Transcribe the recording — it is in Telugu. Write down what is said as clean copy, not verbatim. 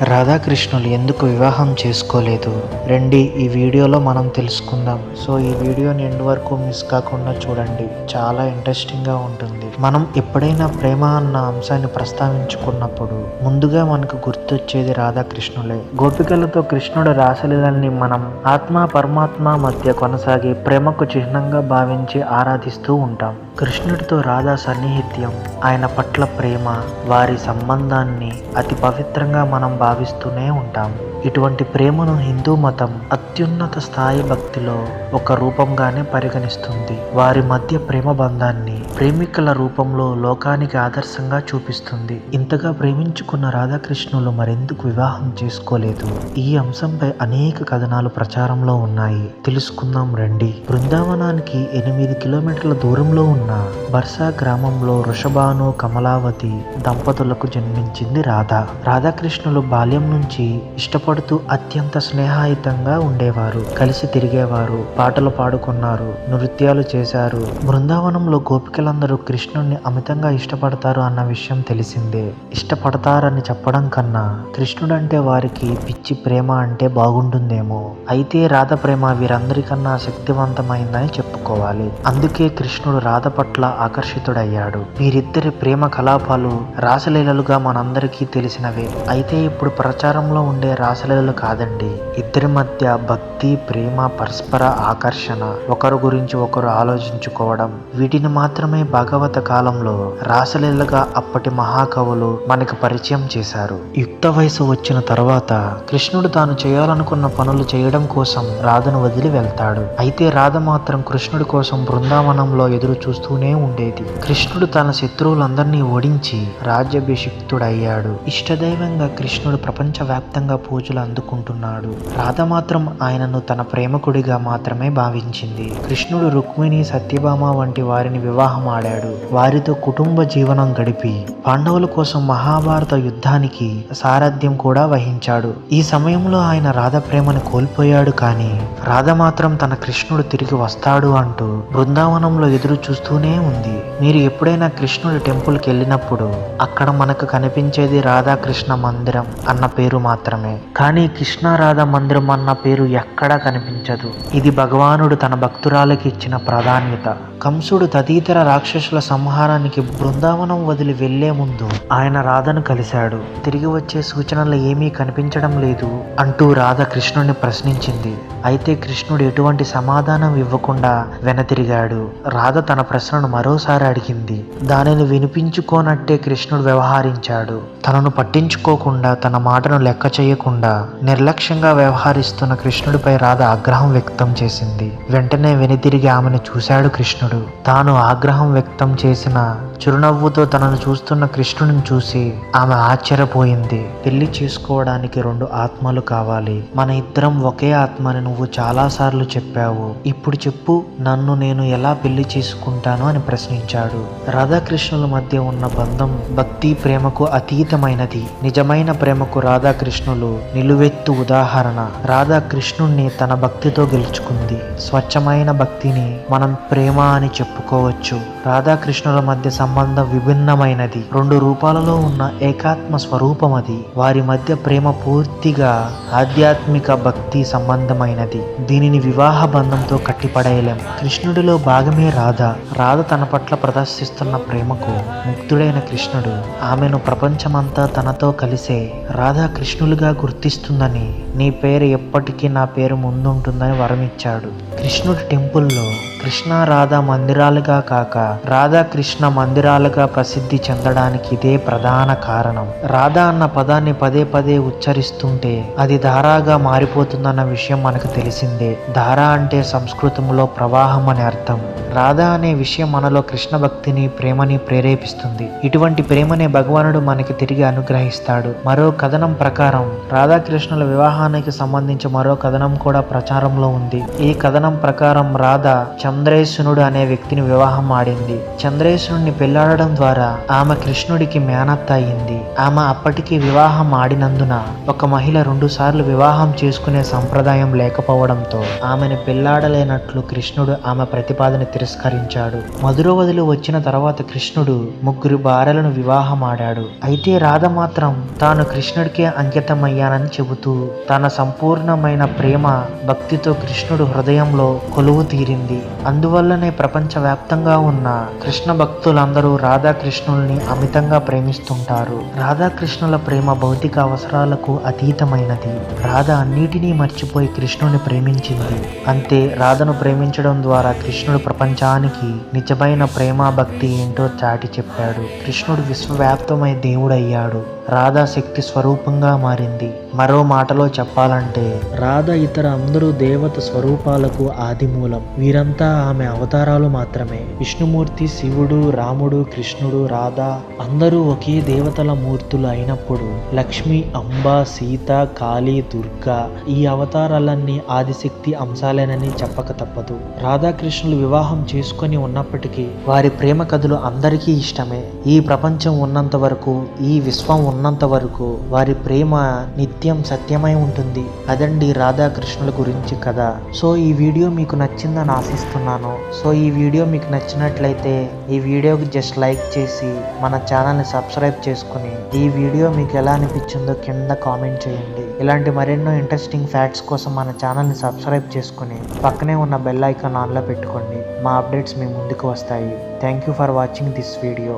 రాధాకృష్ణులు ఎందుకు వివాహం చేసుకోలేదు? రండి ఈ వీడియోలో మనం తెలుసుకుందాం. సో ఈ వీడియోని ఎండ్ వరకు మిస్ కాకుండా చూడండి, చాలా ఇంట్రెస్టింగ్గా ఉంటుంది. మనం ఎప్పుడైనా ప్రేమ అన్న అంశాన్ని ప్రస్తావించుకున్నప్పుడు ముందుగా మనకు గుర్తొచ్చేది రాధాకృష్ణులే. గోపికలతో కృష్ణుడు రాసలీలల్ని మనం ఆత్మ పరమాత్మ మధ్య కొనసాగే ప్రేమకు చిహ్నంగా భావించి ఆరాధిస్తూ ఉంటాం. కృష్ణుడితో రాధా సన్నిహిత్యం, ఆయన పట్ల ప్రేమ, వారి సంబంధాన్ని అతి పవిత్రంగా మనం భావిస్తూనే ఉంటాం. ఇటువంటి ప్రేమను హిందూ మతం అత్యున్నత స్థాయి భక్తిలో ఒక రూపంగానే పరిగణిస్తుంది. వారి మధ్య ప్రేమ బంధాన్ని ప్రేమికుల రూపంలో లోకానికి ఆదర్శంగా చూపిస్తుంది. ఇంతగా ప్రేమించుకున్న రాధాకృష్ణులు మరెందుకు వివాహం చేసుకోలేదు? ఈ అంశంపై అనేక కథనాలు ప్రచారంలో ఉన్నాయి, తెలుసుకుందాం రండి. బృందావనానికి 8 కిలోమీటర్ల దూరంలో ఉన్న బర్సా గ్రామంలో వృషభాను కమలావతి దంపతులకు జన్మించింది రాధ. రాధాకృష్ణులు బాల్యం నుంచి ఇష్టపడుతూ అత్యంత స్నేహాయుతంగా ఉండేవారు. కలిసి తిరిగేవారు, పాటలు పాడుకున్నారు, నృత్యాలు చేశారు. బృందావనంలో గోపికలందరూ కృష్ణుణ్ణి అమితంగా ఇష్టపడతారు అన్న విషయం తెలిసిందే. ఇష్టపడతారని చెప్పడం కన్నా కృష్ణుడంటే వారికి పిచ్చి ప్రేమ అంటే బాగుంటుందేమో. అయితే రాధ ప్రేమ వీరందరికన్నా శక్తివంతమైందని చెప్పుకోవాలి. అందుకే కృష్ణుడు రాధ పట్ల ఆకర్షితుడయ్యాడు. వీరిద్దరి ప్రేమ కలాపాలు రాసలీలలుగా మనందరికీ తెలిసినవే. అయితే ఇప్పుడు ప్రచారంలో ఉండే రాసలీలలు కాదండి. ఇద్దరి మధ్య భక్తి, ప్రేమ, పరస్పర ఆకర్షణ, ఒకరు గురించి ఒకరు ఆలోచించుకోవడం, వీటిని మాత్రమే భాగవత కాలంలో రాసలీలగా అప్పటి మహాకవులు మనకు పరిచయం చేశారు. యుక్త వయసు వచ్చిన తర్వాత కృష్ణుడు తాను చేయాలనుకున్న పనులు చేయడం కోసం రాధను వదిలి వెళ్తాడు. అయితే రాధ మాత్రం కృష్ణుడి కోసం బృందావనంలో ఎదురు చూస్తూనే ఉండేది. కృష్ణుడు తన శత్రువులందరినీ ఓడించి రాజ్యాభిషిక్తుడయ్యాడు. ఇష్టదైవంగా కృష్ణుడు ప్రపంచవ్యాప్తంగా పూజలు అందుకుంటున్నాడు. రాధ మాత్రం ఆయనను తన ప్రేమకుడిగా మాత్రమే భావించింది. కృష్ణుడు రుక్మిణి, సత్యభామ వంటి వారిని వివాహం ఆడాడు. వారితో కుటుంబ జీవనం గడిపి పాండవుల కోసం మహాభారత యుద్ధానికి సారథ్యం కూడా వహించాడు. ఈ సమయంలో ఆయన రాధ ప్రేమను కోల్పోయాడు. కానీ రాధ మాత్రం తన కృష్ణుడు తిరిగి వస్తాడు అంటూ బృందావనంలో ఎదురు చూస్తూనే ఉంది. మీరు ఎప్పుడైనా కృష్ణుడి టెంపుల్కి వెళ్ళినప్పుడు అక్కడ మనకు కనిపించేది రాధాకృష్ణ మందిరం అన్న పేరు మాత్రమే. కానీ కృష్ణ రాధా మందిరం అన్న పేరు ఎక్కడా కనిపించదు. ఇది భగవానుడు తన భక్తురాలకి ఇచ్చిన ప్రాధాన్యత. కంసుడు తదితర రాక్షసుల సంహారానికి బృందావనం వదిలి వెళ్లే ముందు ఆయన రాధను కలిశాడు. తిరిగి వచ్చే సూచనలు ఏమీ కనిపించడం లేదు అంటూ రాధ కృష్ణుడిని ప్రశ్నించింది. అయితే కృష్ణుడు ఎటువంటి సమాధానం ఇవ్వకుండా వెనతిరిగాడు. రాధ తన ప్రశ్నను మరోసారి అడిగింది. దానిని వినిపించుకోనట్టే కృష్ణుడు వ్యవహరించాడు. తనను పట్టించుకోకుండా, తన మాటను లెక్క చేయకుండా నిర్లక్ష్యంగా వ్యవహరిస్తున్న కృష్ణుడిపై రాధ ఆగ్రహం వ్యక్తం చేసింది. వెంటనే వెనుతిరిగి ఆమెను చూశాడు కృష్ణుడు. తాను ఆగ్రహం వ్యక్తం చేసిన చిరునవ్వుతో తనను చూస్తున్న కృష్ణుడిని చూసి ఆమె ఆశ్చర్యపోయింది. పెళ్లి చేసుకోవడానికి 2 ఆత్మలు కావాలి. మన ఇద్దరం ఒకే ఆత్మని నువ్వు చాలాసార్లు చెప్పావు. ఇప్పుడు చెప్పు, నన్ను నేను ఎలా పెళ్లి చేసుకుంటాను అని ప్రశ్నించాడు. రాధాకృష్ణుల మధ్య ఉన్న బంధం భక్తి, ప్రేమకు అతీతమైనది. నిజమైన ప్రేమకు రాధాకృష్ణులు నిలువెత్తు ఉదాహరణ. రాధాకృష్ణుణ్ణి తన భక్తితో గెలుచుకుంది. స్వచ్ఛమైన భక్తిని మనం ప్రేమ అని చెప్పుకోవచ్చు. రాధాకృష్ణుల మధ్య సంబంధం విభిన్నమైనది. 2 రూపాలలో ఉన్న ఏకాత్మ స్వరూపం అది. వారి మధ్య ప్రేమ పూర్తిగా ఆధ్యాత్మిక భక్తి సంబంధమైనది. దీనిని వివాహ బంధంతో కట్టిపడేయలేం. కృష్ణుడిలో భాగమే రాధ. రాధ తన పట్ల ప్రదర్శిస్తున్న ప్రేమకు ముగ్ధుడైన కృష్ణుడు ఆమెను ప్రపంచమంతా తనతో కలిసే రాధాకృష్ణులుగా గుర్తిస్తుందని, నీ పేరు ఎప్పటికీ నా పేరు ముందుంటుందని వరమిచ్చాడు. కృష్ణుడి టెంపుల్లో కృష్ణ రాధా మందిరాలుగా కాక రాధాకృష్ణ మందిరాలుగా ప్రసిద్ధి చెందడానికి ఇదే ప్రధాన కారణం. రాధా అన్న పదాన్ని పదే పదే ఉచ్చరిస్తుంటే అది ధారాగా మారిపోతుందన్న విషయం మనకు తెలిసిందే. ధార అంటే సంస్కృతంలో ప్రవాహం అని అర్థం. రాధ అనే విషయం మనలో కృష్ణ భక్తిని, ప్రేమని ప్రేరేపిస్తుంది. ఇటువంటి ప్రేమనే భగవానుడు మనకి తిరిగి అనుగ్రహిస్తాడు. మరో కథనం ప్రకారం రాధాకృష్ణుల వివాహానికి వివాహానికి సంబంధించి మరో కథనం కూడా ప్రచారంలో ఉంది. ఈ కథనం ప్రకారం రాధ చంద్రేశునుడు అనే వ్యక్తిని వివాహం ఆడింది. చంద్రేశునుడిని పెళ్లాడడం ద్వారా ఆమె కృష్ణుడికి మేనత్త అయింది. ఆమె అప్పటికి వివాహం ఆడినందున ఒక మహిళ 2 సార్లు వివాహం చేసుకునే సంప్రదాయం లేకపోవడంతో ఆమెను పెళ్లాడలేనట్లు కృష్ణుడు ఆమె ప్రతిపాదన తిరస్కరించాడు. మధుర వదిలి వచ్చిన తర్వాత కృష్ణుడు 3 భార్యలను వివాహం ఆడాడు. అయితే రాధ మాత్రం తాను కృష్ణుడికే అంకితమయ్యానని చెబుతూ తన సంపూర్ణమైన ప్రేమ భక్తితో కృష్ణుడు హృదయంలో కొలువు తీరింది. అందువల్లనే ప్రపంచవ్యాప్తంగా ఉన్న కృష్ణ భక్తులందరూ రాధాకృష్ణుల్ని అమితంగా ప్రేమిస్తుంటారు. రాధాకృష్ణుల ప్రేమ భౌతిక అవసరాలకు అతీతమైనది. రాధ అన్నిటినీ మర్చిపోయి కృష్ణుని ప్రేమించింది. అంతే, రాధను ప్రేమించడం ద్వారా కృష్ణుడు ప్రపంచానికి నిజమైన ప్రేమ భక్తి ఏంటో చాటి చెప్పాడు. కృష్ణుడు విశ్వవ్యాప్తమై దేవుడయ్యాడు. రాధా శక్తి స్వరూపంగా మారింది. మరో మాటలో చెప్పాలంటే రాధ ఇతర అందరూ దేవత స్వరూపాలకు ఆదిమూలం. వీరంతా ఆమె అవతారాలు మాత్రమే. విష్ణుమూర్తి, శివుడు, రాముడు, కృష్ణుడు, రాధ అందరూ ఒకే దేవతల మూర్తులు అయినప్పుడు లక్ష్మి, అంబ, సీత, కాళీ, దుర్గా ఈ అవతారాలన్నీ ఆదిశక్తి అంశాలేనని చెప్పక తప్పదు. రాధాకృష్ణులు వివాహం చేసుకొని ఉన్నప్పటికీ వారి ప్రేమ కథలు అందరికీ ఇష్టమే. ఈ ప్రపంచం ఉన్నంత వరకు, ఈ విశ్వం ఉన్నంత వరకు వారి ప్రేమ నిత్యం సత్యమై ఉంటుంది. అదండి రాధాకృష్ణుల గురించి కథ. సో ఈ వీడియో మీకు నచ్చిందని ఆశిస్తున్నాను. సో ఈ వీడియో మీకు నచ్చినట్లయితే ఈ వీడియోకి జస్ట్ లైక్ చేసి మన ఛానల్ని సబ్స్క్రైబ్ చేసుకుని ఈ వీడియో మీకు ఎలా అనిపించిందో కింద కామెంట్ చేయండి. ఇలాంటి మరెన్నో ఇంట్రెస్టింగ్ ఫ్యాక్ట్స్ కోసం మన ఛానల్ని సబ్స్క్రైబ్ చేసుకుని పక్కనే ఉన్న బెల్ ఐకాన్ ఆన్లో పెట్టుకోండి. మా అప్డేట్స్ మీ ముందుకు వస్తాయి. Thank you for watching this video.